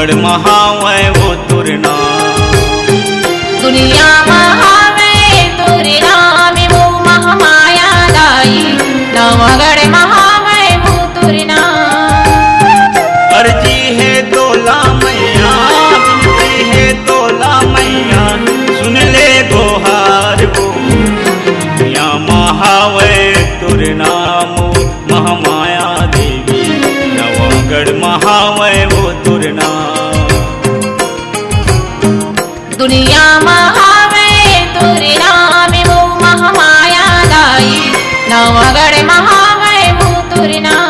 नवागढ़ महावै वो तुर नाम। दुनिया महावे तुर नाम वो महामाया दाई, नवागढ़ महावे वो तुर नाम। अर्जी है तोला मैया, विनती है तोला मैया, सुन ले गोहार वो। दुनिया महावै तुर नाम महामाया देवी, नवागढ़ महावै वो तुर नाम। दुनिया महावे तुर नाम वो महामाया दाई, नवागढ़ महावे वो तुर नाम।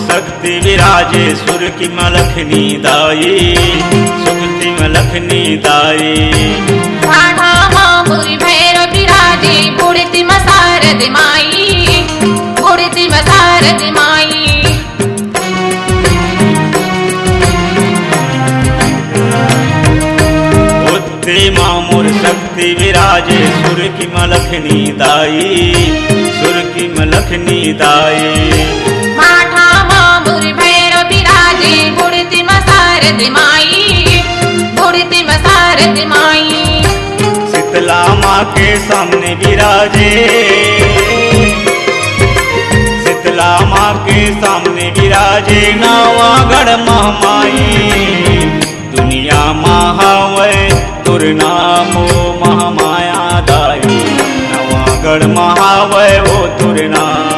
शक्ति विराजे सुर की मलखनी दाई, सुक्ति मलखनी दाई। भाठा मामुर भैरव विराजे, बुढ़ती मसारद माई, बुढ़ती मसारद माई। उत्ते मामुर शक्ति विराजे सुर की मलखनी दाई, सुर की मलखनी दाई। भाठा मामुर भैरव विराजे, बुढ़ती मसारद माई, बुढ़ती मसारद माई। शीतला माँ के सामने विराजे, शीतला माँ के सामने विराजे, नवागढ़ महामाई। दुनिया महावै तुर नामो महामाया दाई, नवागढ़ महावै वो तुर नाम।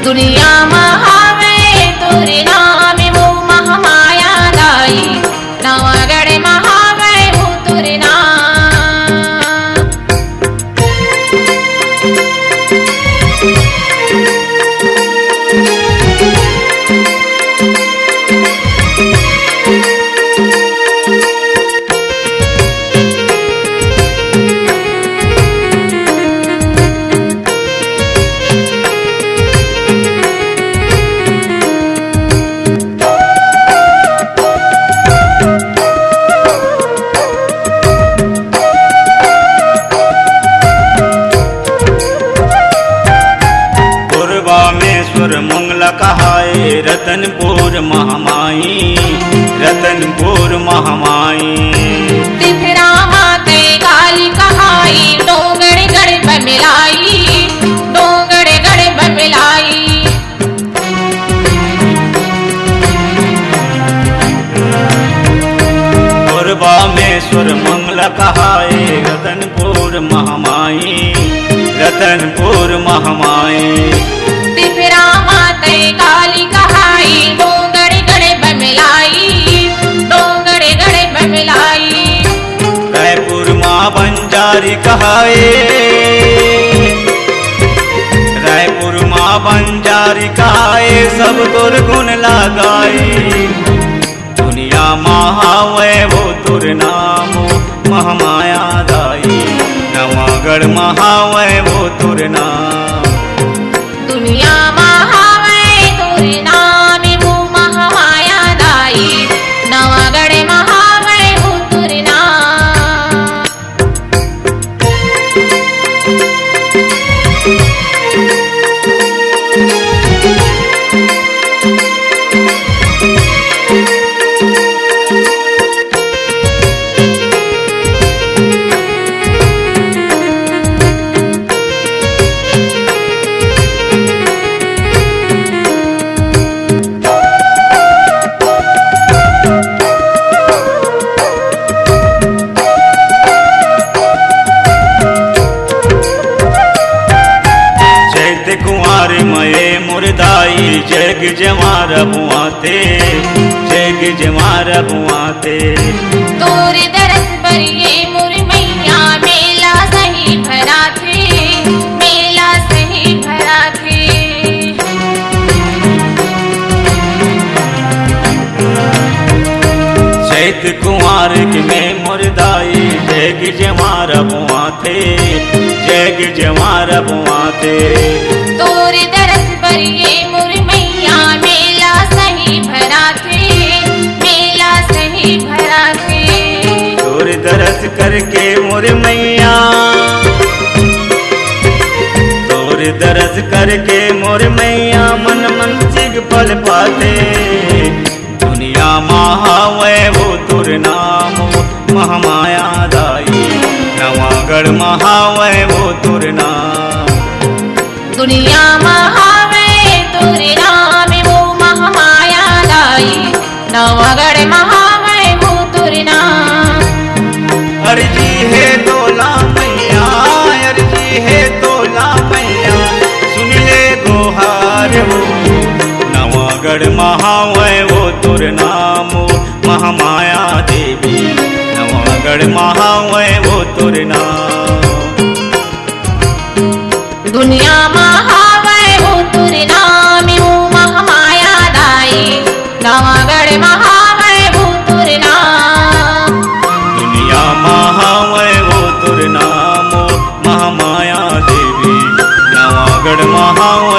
दुनिया महावे तुर नाम वो महामाया दाई, नवागढ़ महावे वो तुर नाम। मंगला कहाए रतनपुर महामाई, रतनपुर महामाई। तिथरा माते काली कहाई, डोंगड़ गढ़ मिलाई, डोंगड़ गढ़ मिलाई। पूर्वामेश्वर मंगला कहाए रतनपुर महामाई, रतनपुर महामाई। तिफरा माते काली कहाई, डोंगड़ गढ़ मिलाई, डोंगड़ गढ़ मिलाई। रायपुर माँ बंजारी कहाए, रायपुर माँ बंजारी कहाए, सब दुर्गुण लगाए। दुनिया महावै वो तुर नामो महामाया दाई, नवागढ़ महावै वो तुर नाम। दुनिया महावे तुर नाम वो महामाया दाई, नवागढ़ महावे वो तुर नाम। जग जमार बुआते, जग जमार बुआते। तोर दरस बरिए मोर मैया, मेला सही भरा थे, मेला सही पाते। तोरे दरस पर ये मोर मैया मेला सही भरा थे, मेला सही भरा थे। तोर दरस करके मोर मैया, तोर दरस करके मोर मैया मन मंसिक फल पाते। दुनिया महावै वो तुर नाम महामाया दाई, नवागढ़ महावै वो तुर नाम। दुनिया महावै तुर नाम वो महामाया दाई, नवागढ़ महावै वो तुर नाम। अर्जी है तोला मैया, अर्जी है तोला मैया, सुन ले गोहार हो। नवागढ़ महावै वो तुर नाम महामाया देवी, नवागढ़ महावै वो तुर नाम। दुनिया महावै वो तुर नाम वो महामाया दाई, नवागढ़ महावै वो तुर नाम। दुनिया महावै वो तुर नाम महामाया देवी, नवागढ़ महावै